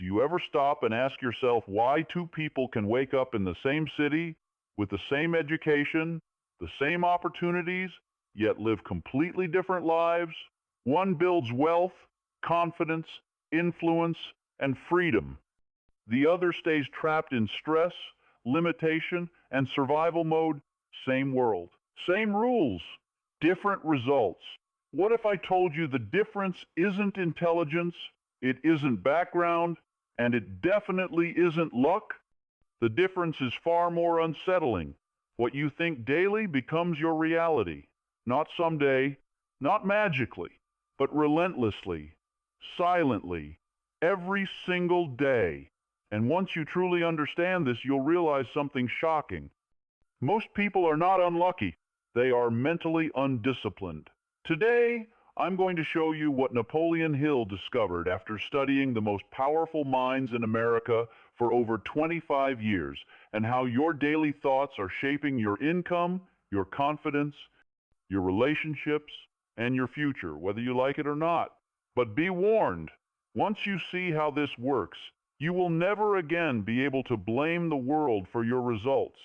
Do you ever stop and ask yourself why two people can wake up in the same city, with the same education, the same opportunities, yet live completely different lives? One builds wealth, confidence, influence, and freedom. The other stays trapped in stress, limitation, and survival mode. Same world, same rules, different results. What if I told you the difference isn't intelligence, it isn't background, and it definitely isn't luck? The difference is far more unsettling. What you think daily becomes your reality. Not someday, not magically, but relentlessly, silently, every single day. And once you truly understand this, you'll realize something shocking. Most people are not unlucky. They are mentally undisciplined. Today, I'm going to show you what Napoleon Hill discovered after studying the most powerful minds in America for over 25 years, and how your daily thoughts are shaping your income, your confidence, your relationships, and your future, whether you like it or not. But be warned, once you see how this works, you will never again be able to blame the world for your results.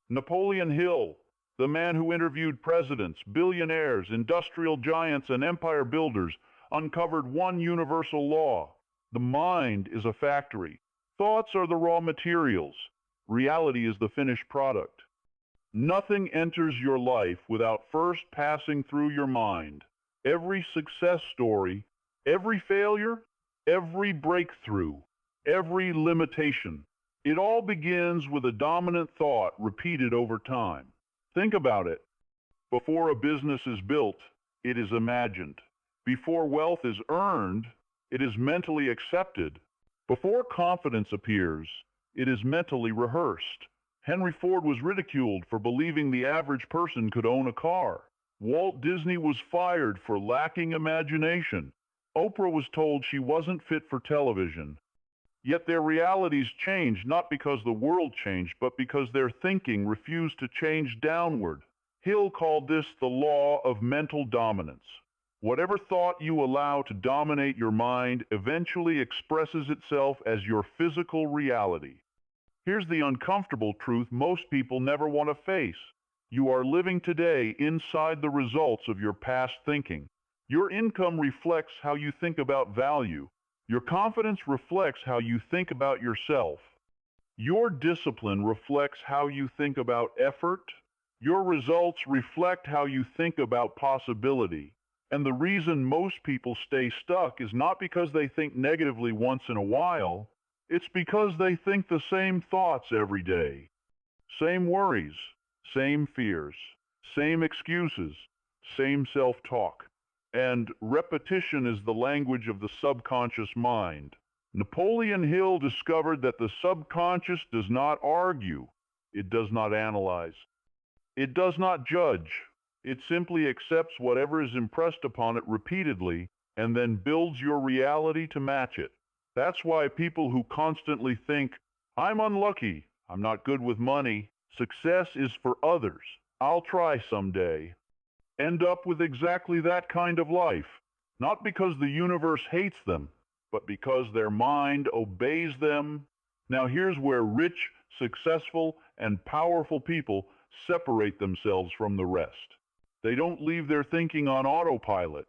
Napoleon Hill, the man who interviewed presidents, billionaires, industrial giants, and empire builders, uncovered one universal law. The mind is a factory. Thoughts are the raw materials. Reality is the finished product. Nothing enters your life without first passing through your mind. Every success story, every failure, every breakthrough, every limitation, it all begins with a dominant thought repeated over time. Think about it. Before a business is built, it is imagined. Before wealth is earned, it is mentally accepted. Before confidence appears, it is mentally rehearsed. Henry Ford was ridiculed for believing the average person could own a car. Walt Disney was fired for lacking imagination. Oprah was told she wasn't fit for television. Yet their realities changed not because the world changed, but because their thinking refused to change downward. Hill called this the law of mental dominance. Whatever thought you allow to dominate your mind eventually expresses itself as your physical reality. Here's the uncomfortable truth most people never want to face. You are living today inside the results of your past thinking. Your income reflects how you think about value. Your confidence reflects how you think about yourself. Your discipline reflects how you think about effort. Your results reflect how you think about possibility. And the reason most people stay stuck is not because they think negatively once in a while. It's because they think the same thoughts every day. Same worries, same fears, same excuses, same self-talk. And repetition is the language of the subconscious mind. Napoleon Hill discovered that the subconscious does not argue. It does not analyze. It does not judge. It simply accepts whatever is impressed upon it repeatedly and then builds your reality to match it. That's why people who constantly think, I'm unlucky, I'm not good with money, success is for others, I'll try someday, end up with exactly that kind of life. Not because the universe hates them, but because their mind obeys them. Now here's where rich, successful, and powerful people separate themselves from the rest. They don't leave their thinking on autopilot.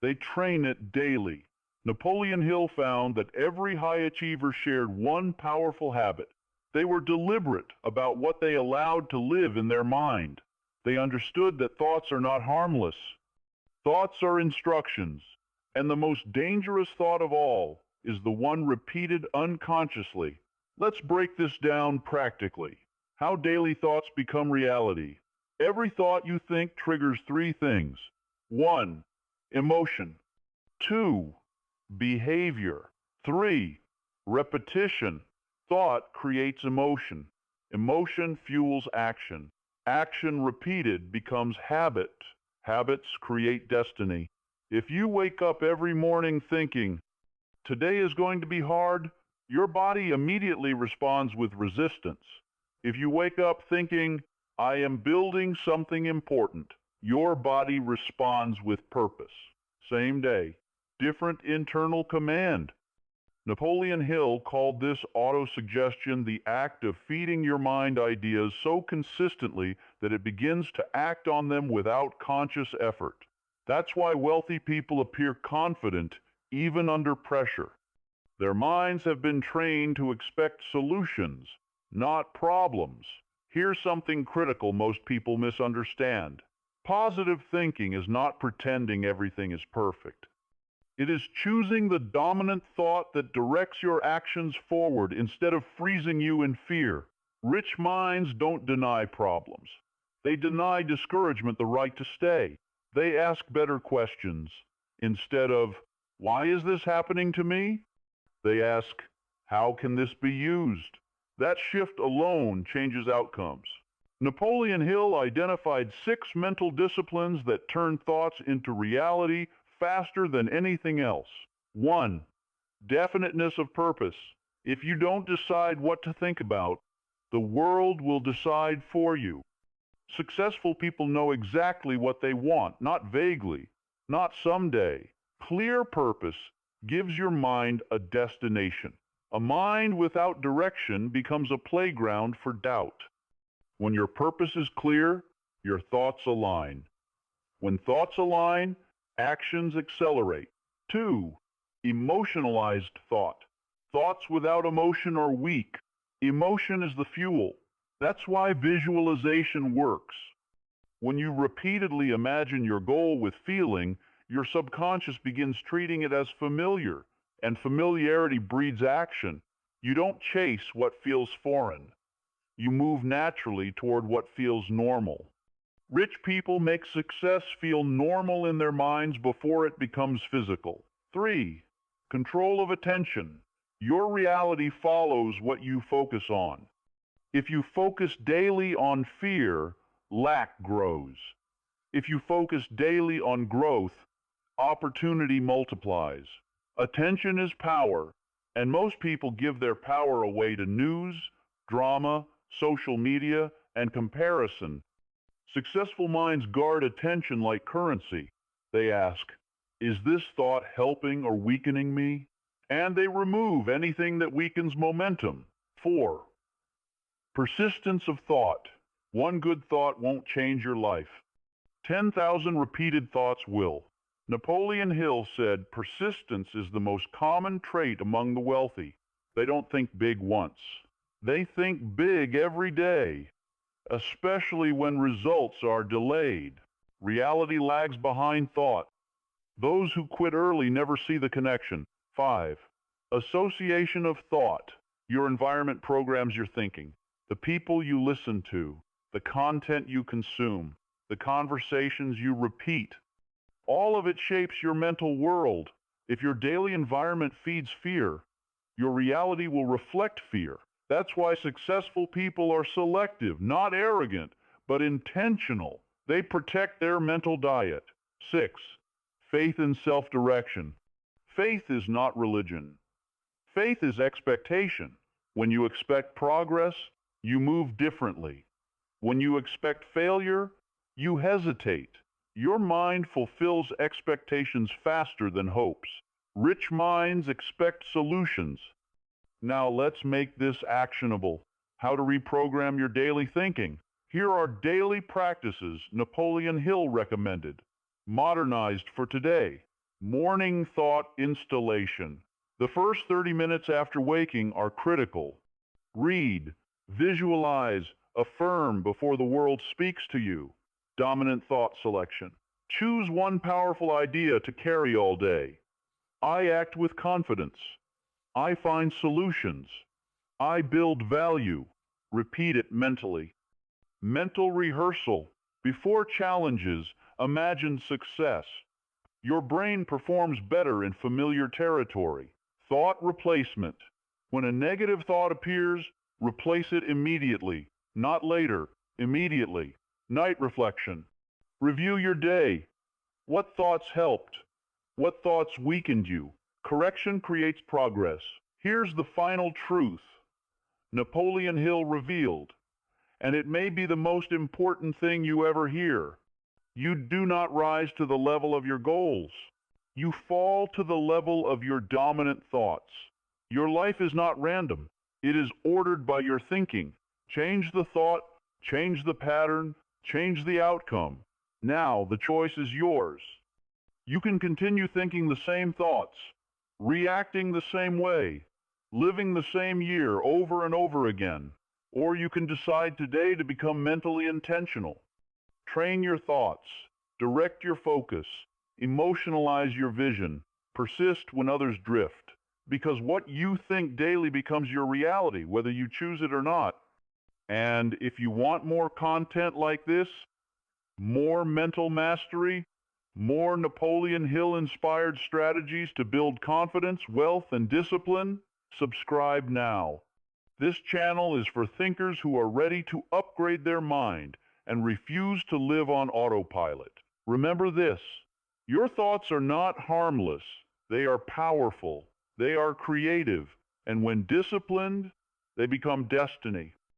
They train it daily. Napoleon Hill found that every high achiever shared one powerful habit. They were deliberate about what they allowed to live in their mind. They understood that thoughts are not harmless. Thoughts are instructions, and the most dangerous thought of all is the one repeated unconsciously. Let's break this down practically. How daily thoughts become reality. Every thought you think triggers three things. 1. Emotion. 2. Behavior. 3. Repetition. Thought creates emotion. Emotion fuels action. Action repeated becomes habit. Habits create destiny. If you wake up every morning thinking, today is going to be hard, your body immediately responds with resistance. If you wake up thinking, I am building something important, your body responds with purpose. Same day, different internal command. Napoleon Hill called this autosuggestion the act of feeding your mind ideas so consistently that it begins to act on them without conscious effort. That's why wealthy people appear confident even under pressure. Their minds have been trained to expect solutions, not problems. Here's something critical most people misunderstand. Positive thinking is not pretending everything is perfect. It is choosing the dominant thought that directs your actions forward instead of freezing you in fear. Rich minds don't deny problems. They deny discouragement the right to stay. They ask better questions. Instead of, why is this happening to me? They ask, how can this be used? That shift alone changes outcomes. Napoleon Hill identified 6 mental disciplines that turn thoughts into reality faster than anything else. 1. Definiteness of purpose. If you don't decide what to think about, the world will decide for you. Successful people know exactly what they want, not vaguely, not someday. Clear purpose gives your mind a destination. A mind without direction becomes a playground for doubt. When your purpose is clear, your thoughts align. When thoughts align, actions accelerate. 2. Emotionalized thought. Thoughts without emotion are weak. Emotion is the fuel. That's why visualization works. When you repeatedly imagine your goal with feeling, your subconscious begins treating it as familiar, and familiarity breeds action. You don't chase what feels foreign. You move naturally toward what feels normal. Rich people make success feel normal in their minds before it becomes physical. 3. Control of attention. Your reality follows what you focus on. If you focus daily on fear, lack grows. If you focus daily on growth, opportunity multiplies. Attention is power, and most people give their power away to news, drama, social media, and comparison. Successful minds guard attention like currency. They ask, is this thought helping or weakening me? And they remove anything that weakens momentum. 4. Persistence of thought. One good thought won't change your life. 10,000 repeated thoughts will. Napoleon Hill said persistence is the most common trait among the wealthy. They don't think big once. They think big every day, especially when results are delayed. Reality lags behind thought. Those who quit early never see the connection. 5. Association of thought. Your environment programs your thinking. The people you listen to, the content you consume, the conversations you repeat. All of it shapes your mental world. If your daily environment feeds fear, your reality will reflect fear. That's why successful people are selective, not arrogant, but intentional. They protect their mental diet. 6. Faith in self-direction. Faith is not religion. Faith is expectation. When you expect progress, you move differently. When you expect failure, you hesitate. Your mind fulfills expectations faster than hopes. Rich minds expect solutions. Now let's make this actionable. How to reprogram your daily thinking. Here are daily practices Napoleon Hill recommended, modernized for today. Morning thought installation. The first 30 minutes after waking are critical. Read, visualize, affirm before the world speaks to you. Dominant thought selection. Choose one powerful idea to carry all day. I act with confidence. I find solutions. I build value. Repeat it mentally. Mental rehearsal. Before challenges, imagine success. Your brain performs better in familiar territory. Thought replacement. When a negative thought appears, replace it immediately, not later, immediately. Night reflection. Review your day. What thoughts helped? What thoughts weakened you? Correction creates progress. Here's the final truth Napoleon Hill revealed, and it may be the most important thing you ever hear. You do not rise to the level of your goals. You fall to the level of your dominant thoughts. Your life is not random. It is ordered by your thinking. Change the thought, change the pattern, change the outcome. Now the choice is yours. You can continue thinking the same thoughts, reacting the same way, living the same year over and over again, or you can decide today to become mentally intentional. Train your thoughts, direct your focus, emotionalize your vision, persist when others drift, because what you think daily becomes your reality, whether you choose it or not. And if you want more content like this, more mental mastery, more Napoleon Hill inspired strategies to build confidence, wealth, and discipline, subscribe now. This channel is for thinkers who are ready to upgrade their mind and refuse to live on autopilot. Remember this, your thoughts are not harmless. They are powerful. They are creative. And when disciplined, they become destiny.